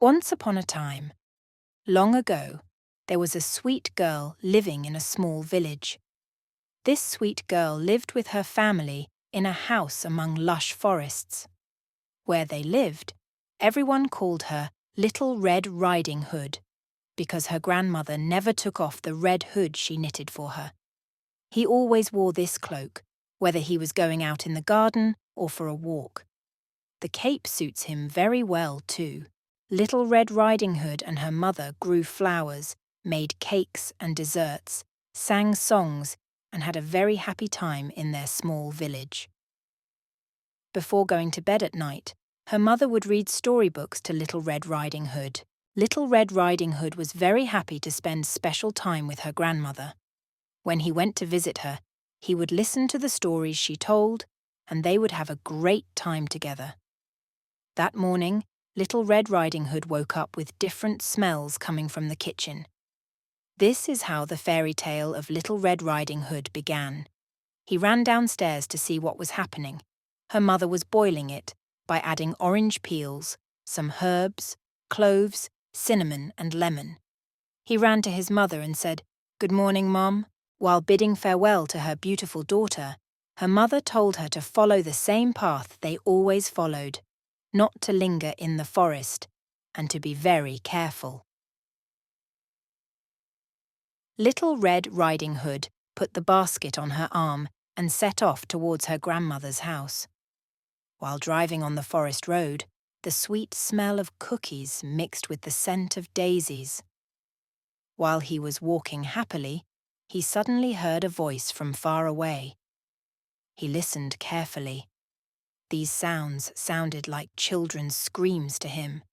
Once upon a time, long ago, there was a sweet girl living in a small village. This sweet girl lived with her family in a house among lush forests. Where they lived, everyone called her Little Red Riding Hood, because her grandmother never took off the red hood she knitted for her. He always wore this cloak, whether he was going out in the garden or for a walk. The cape suits him very well too. Little Red Riding Hood and her mother grew flowers, made cakes and desserts, sang songs, and had a very happy time in their small village. Before going to bed at night, her mother would read storybooks to Little Red Riding Hood. Little Red Riding Hood was very happy to spend special time with her grandmother. When he went to visit her, he would listen to the stories she told, and they would have a great time together. That morning, Little Red Riding Hood woke up with different smells coming from the kitchen. This is how the fairy tale of Little Red Riding Hood began. He ran downstairs to see what was happening. Her mother was boiling it by adding orange peels, some herbs, cloves, cinnamon and lemon. He ran to his mother and said, "Good morning, Mom." While bidding farewell to her beautiful daughter, her mother told her to follow the same path they always followed, not to linger in the forest, and to be very careful. Little Red Riding Hood put the basket on her arm and set off towards her grandmother's house. While driving on the forest road, the sweet smell of cookies mixed with the scent of daisies. While he was walking happily, he suddenly heard a voice from far away. He listened carefully. These sounds sounded like children's screams to him.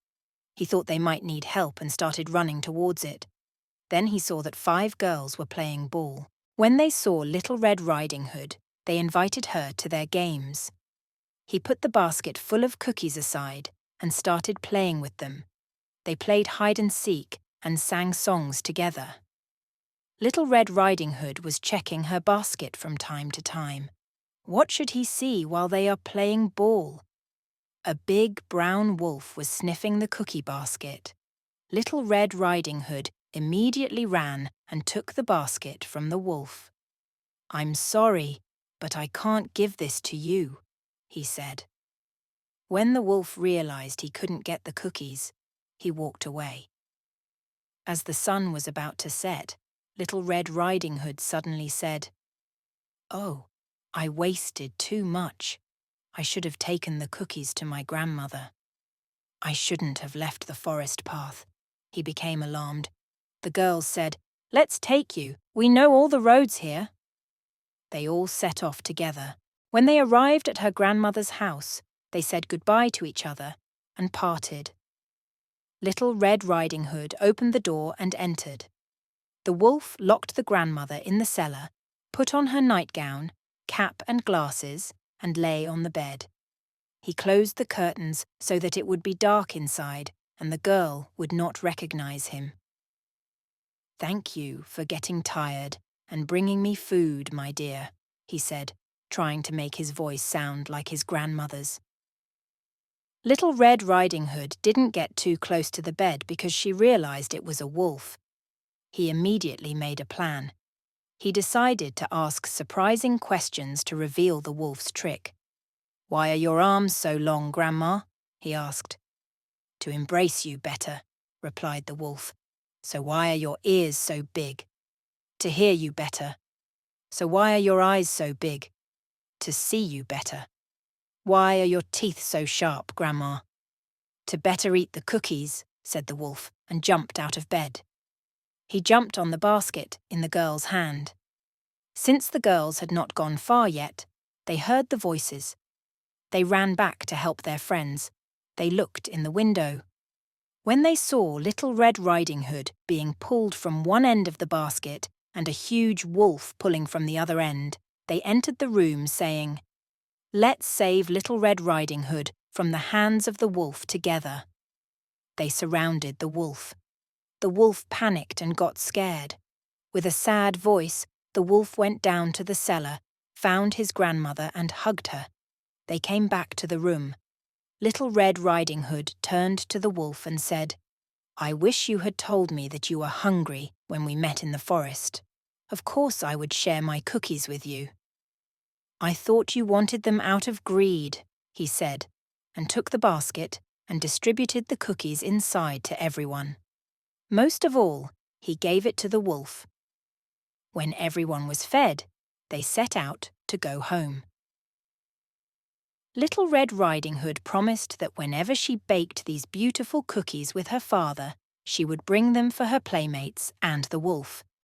He thought they might need help and started running towards it. Then he saw that 5 girls were playing ball. When they saw Little Red Riding Hood, they invited her to their games. He put the basket full of cookies aside and started playing with them. They played hide and seek and sang songs together. Little Red Riding Hood was checking her basket from time to time. What should he see while they are playing ball? A big brown wolf was sniffing the cookie basket. Little Red Riding Hood immediately ran and took the basket from the wolf. "I'm sorry, but I can't give this to you," he said. When the wolf realized he couldn't get the cookies, he walked away. As the sun was about to set, Little Red Riding Hood suddenly said, "Oh, I wasted too much. I should have taken the cookies to my grandmother. I shouldn't have left the forest path." He became alarmed. The girls said, "Let's take you. We know all the roads here." They all set off together. When they arrived at her grandmother's house, they said goodbye to each other and parted. Little Red Riding Hood opened the door and entered. The wolf locked the grandmother in the cellar, put on her nightgown, cap and glasses, and lay on the bed. He closed the curtains so that it would be dark inside and the girl would not recognize him. "Thank you for getting tired and bringing me food, my dear," he said, trying to make his voice sound like his grandmother's. Little Red Riding Hood didn't get too close to the bed because she realized it was a wolf. He immediately made a plan. He decided to ask surprising questions to reveal the wolf's trick. "Why are your arms so long, Grandma?" he asked. "To embrace you better," replied the wolf. "So why are your ears so big?" "To hear you better." "So why are your eyes so big?" "To see you better." "Why are your teeth so sharp, Grandma?" "To better eat the cookies," said the wolf, and jumped out of bed. He jumped on the basket in the girl's hand. Since the girls had not gone far yet, they heard the voices. They ran back to help their friends. They looked in the window. When they saw Little Red Riding Hood being pulled from one end of the basket and a huge wolf pulling from the other end, they entered the room saying, "Let's save Little Red Riding Hood from the hands of the wolf together." They surrounded the wolf. The wolf panicked and got scared. With a sad voice, the wolf went down to the cellar, found his grandmother and hugged her. They came back to the room. Little Red Riding Hood turned to the wolf and said, "I wish you had told me that you were hungry when we met in the forest. Of course I would share my cookies with you." "I thought you wanted them out of greed," he said, and took the basket and distributed the cookies inside to everyone. Most of all, he gave it to the wolf. When everyone was fed, they set out to go home. Little Red Riding Hood promised that whenever she baked these beautiful cookies with her father, she would bring them for her playmates and the wolf,